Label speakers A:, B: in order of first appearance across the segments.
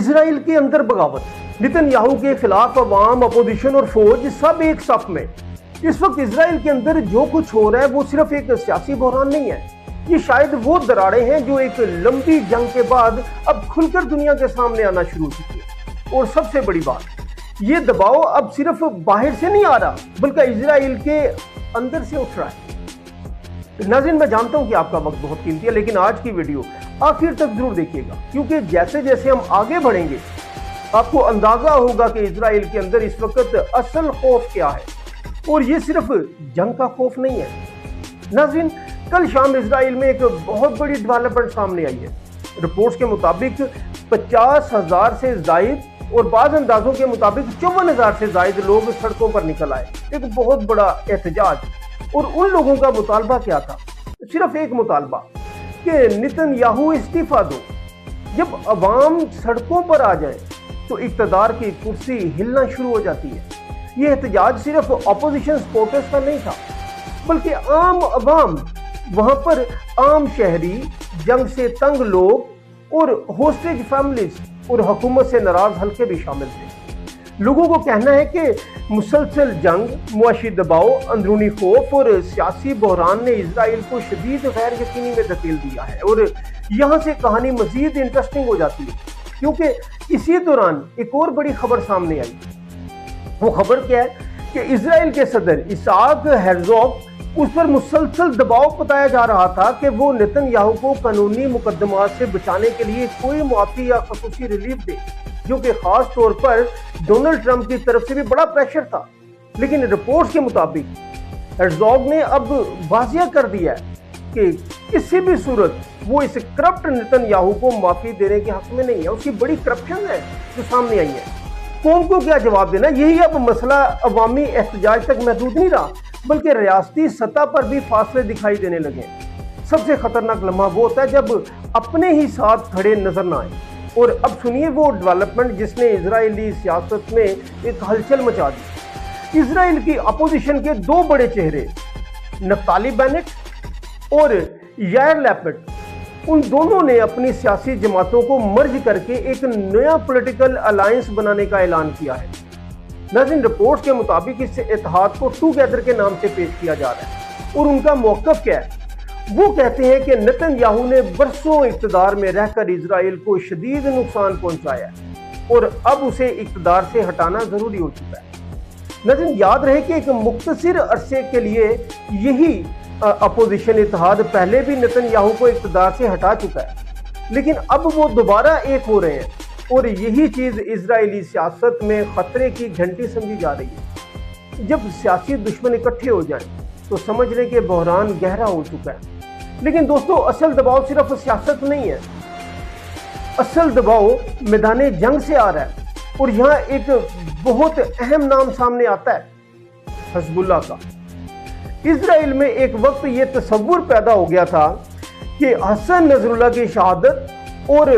A: Israel के अंदर बगावत, नेतन्याहू के खिलाफ अवाम, अपोजिशन और फौज सब एक सफ में। इस वक्त इसराइल के अंदर जो कुछ हो रहा है वो सिर्फ एक सियासी बहरान नहीं है, ये शायद वो दरारें हैं जो एक लंबी जंग के बाद अब खुलकर दुनिया के सामने आना शुरू हो चुकी है। और सबसे बड़ी बात, ये दबाव अब सिर्फ बाहर से नहीं आ रहा बल्कि इसराइल के अंदर से उठ रहा है। नाज़रीन, मैं जानता हूं कि आपका वक्त बहुत कीमती है, लेकिन आज की वीडियो आखिर तक जरूर देखिएगा, क्योंकि जैसे जैसे हम आगे बढ़ेंगे आपको अंदाजा होगा कि इसराइल के अंदर इस वक्त असल खौफ क्या है। और ये सिर्फ जंग का खौफ नहीं है। नाज़रीन, कल शाम इसराइल में एक बहुत बड़ी डेवलपमेंट सामने आई है। रिपोर्ट्स के मुताबिक 50,000 से जायद और बाज़ अंदाजों के मुताबिक 54,000 से जायद लोग सड़कों पर निकल आए। एक बहुत बड़ा एहतजाज। और उन लोगों का मुतालबा क्या था? सिर्फ एक मुतालबा कि नेतन्याहू इस्तीफा दो। जब अवाम सड़कों पर आ जाए तो इक़्तिदार की कुर्सी हिलना शुरू हो जाती है। ये एहतजाज सिर्फ अपोजिशन सपोर्टर्स का नहीं था, बल्कि आम अवाम, वहां पर आम शहरी, जंग से तंग लोग और होस्टेज फैमिलीज और हुकूमत से नाराज हल्के भी शामिल थे। लोगों को कहना है कि मुसलसल जंग, मुआशी दबाव, अंदरूनी खौफ और सियासी बहरान ने इसराइल को शदीद गैर यकीनी में धकेल दिया है। और यहाँ से कहानी मजीद इंटरेस्टिंग हो जाती है, क्योंकि इसी दौरान एक और बड़ी खबर सामने आई। वो खबर क्या है कि इसराइल के सदर इसाक हेर्ज़ोग, उस पर मुसलसल दबाव बताया जा रहा था कि वो नेतन्याहू को कानूनी मुकदमात से बचाने के लिए कोई मुआफ़ी या खसूसी रिलीफ दे, जो कि खास तौर पर डोनाल्ड ट्रंप की तरफ से भी बड़ा प्रेशर था। लेकिन रिपोर्ट्स के मुताबिक हेर्ज़ोग ने अब वाज़िया कर दिया है कि किसी भी सूरत वो इस करप्ट नेतन्याहू को माफी देने के हक में नहीं है। उसकी बड़ी करप्शन है जो सामने आई है। कौन को क्या जवाब देना, यही अब मसला अवामी एहतजाज तक महदूद नहीं रहा, बल्कि रियासती सतह पर भी फासले दिखाई देने लगे। सबसे खतरनाक लम्हा वो होता है जब अपने ही साथ खड़े नजर ना आए। और अब सुनिए वो डेवलपमेंट जिसने इजरायली सियासत में एक हलचल मचा दी। इसराइल की अपोजिशन के दो बड़े चेहरे, नफ्ताली बेनेट और यायर लैपिड, उन दोनों ने अपनी सियासी जमातों को मर्ज करके एक नया पॉलिटिकल अलायंस बनाने का ऐलान किया है। नाज़रीन, रिपोर्ट्स के मुताबिक इस इत्तेहाद को टूगेदर के नाम से पेश किया जा रहा है। और उनका मौक़िफ़ क्या है? वो कहते हैं कि नेतन्याहू ने बरसों इक़्तिदार में रहकर इसराइल को शदीद नुकसान पहुंचाया है और अब उसे इक़्तिदार से हटाना जरूरी हो चुका है। नाज़रीन, याद रहे कि एक मुख्तसर अरसे के लिए यही अपोजिशन इत्तेहाद पहले भी नेतन्याहू को इक़्तिदार से हटा चुका है, लेकिन अब वो दोबारा एक हो रहे हैं। और यही चीज़ इजरायली सियासत में खतरे की घंटी समझी जा रही है। जब सियासी दुश्मन इकट्ठे हो जाएं तो समझ लें कि बहरान गहरा हो चुका है। लेकिन दोस्तों, असल दबाव सिर्फ सियासत नहीं है, असल दबाव मैदान जंग से आ रहा है। और यहाँ एक बहुत अहम नाम सामने आता है, हिज़्बुल्लाह का। इसराइल में एक वक्त ये तसव्वुर पैदा हो गया था कि हसन नसरुल्लाह की शहादत और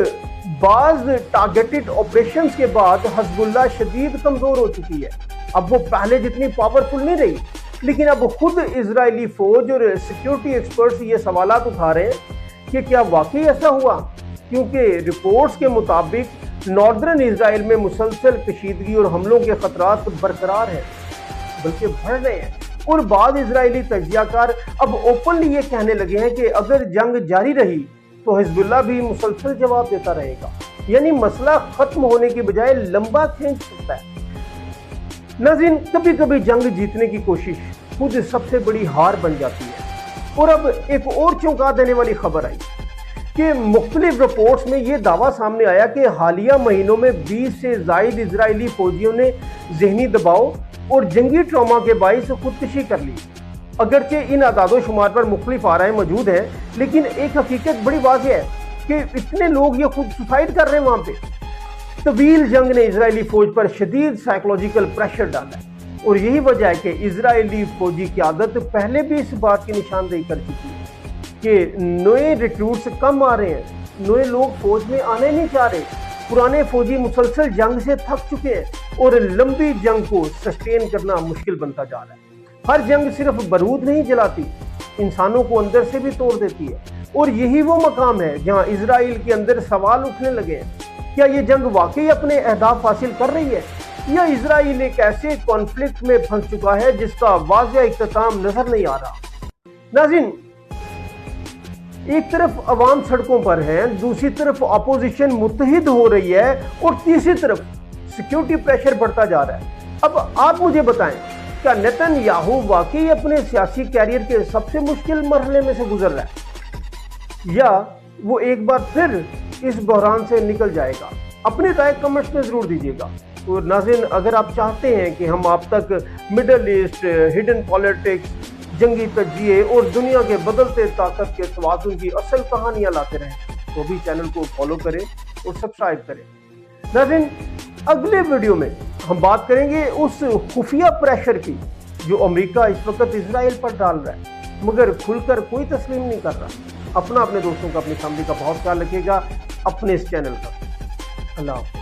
A: बाज़ टारगेटेड ऑपरेशंस के बाद हिज़्बुल्लाह शदीद कमज़ोर हो चुकी है। अब वो पहले जितनी पावरफुल नहीं रही, लेकिन अब खुद इजरायली फौज और सिक्योरिटी एक्सपर्ट्स ये सवालात उठा रहे हैं कि क्या वाकई ऐसा हुआ, क्योंकि रिपोर्ट्स के मुताबिक नॉर्दर्न इजराइल में मुसलसल कशीदगी और हमलों के खतरात बरकरार हैं, बल्कि बढ़ रहे हैं। और बाद इजरायली तज्जियाकार अब ओपनली ये कहने लगे हैं कि अगर जंग जारी रही तो हिज़्बुल्लाह भी मुसलसल जवाब देता रहेगा। यानी मसला खत्म होने की बजाय लंबा खींच सकता है। नाज़रीन, कभी कभी जंग जीतने की कोशिश खुद सबसे बड़ी हार बन जाती है। और अब एक और चौंका देने वाली खबर आई कि मुख्तलिफ रिपोर्ट्स में यह दावा सामने आया कि हालिया महीनों में 20 से जायद इजरायली फौजियों ने जहनी दबाव और जंगी ट्रॉमा के बाइस खुदकुशी कर ली। अगरचे इन आदादो शुमार पर मुख्तलिफ आराएं मौजूद हैं, लेकिन एक हकीकत बड़ी वाज़ेह है कि इतने लोग ये खुद सुसाइड कर रहे हैं। वहाँ पे तवील जंग ने इजरायली फौज पर शदीद साइकोलॉजिकल प्रेशर डाला है। और यही वजह है कि इजरायली फौजी क़यादत पहले भी इस बात की निशानदेही कर चुकी है कि नए रिक्रूट्स कम आ रहे हैं, नए लोग फौज में आने नहीं चाह रहे। पुराने फौजी मुसलसल जंग से थक चुके हैं और लंबी जंग को सस्टेन करना मुश्किल बनता जा रहा है। हर जंग सिर्फ बारूद नहीं जलाती, इंसानों को अंदर से भी तोड़ देती है। और यही वो मकाम है जहां इजराइल के अंदर सवाल उठने लगे हैं کیا یہ جنگ واقعی اپنے اہداف حاصل کر رہی ہے یا اسرائیل ایک ایسے کانفلکٹ میں پھنس چکا ہے جس کا واضح اختتام نظر نہیں آ رہا؟ ناظرین، ایک طرف عوام سڑکوں پر ہیں، دوسری طرف اپوزیشن متحد ہو رہی ہے اور تیسری طرف سیکیورٹی پریشر بڑھتا جا رہا ہے۔ اب آپ مجھے بتائیں، کیا نیتن یاہو واقعی اپنے سیاسی کیریئر کے سب سے مشکل مرحلے میں سے گزر رہا ہے یا وہ ایک بار پھر اس بحران سے نکل جائے گا؟ اپنی رائے کمنٹس میں ضرور دیجیے گا۔ اور ناظرین، اگر آپ چاہتے ہیں کہ ہم آپ تک مڈل ایسٹ، ہڈن پالیٹکس، جنگی تجزیے اور دنیا کے بدلتے طاقت کے توازن کی اصل کہانیاں لاتے رہیں تو بھی چینل کو فالو کریں اور سبسکرائب کریں۔ ناظرین، اگلے ویڈیو میں ہم بات کریں گے اس خفیہ پریشر کی جو امریکہ اس وقت اسرائیل پر ڈال رہا ہے مگر کھل کر کوئی تسلیم نہیں کر رہا۔ اپنے دوستوں کا، اپنی فیملی کا بہت خیال رکھیے گا، اپنے اس چینل کا۔ اللہ حافظ۔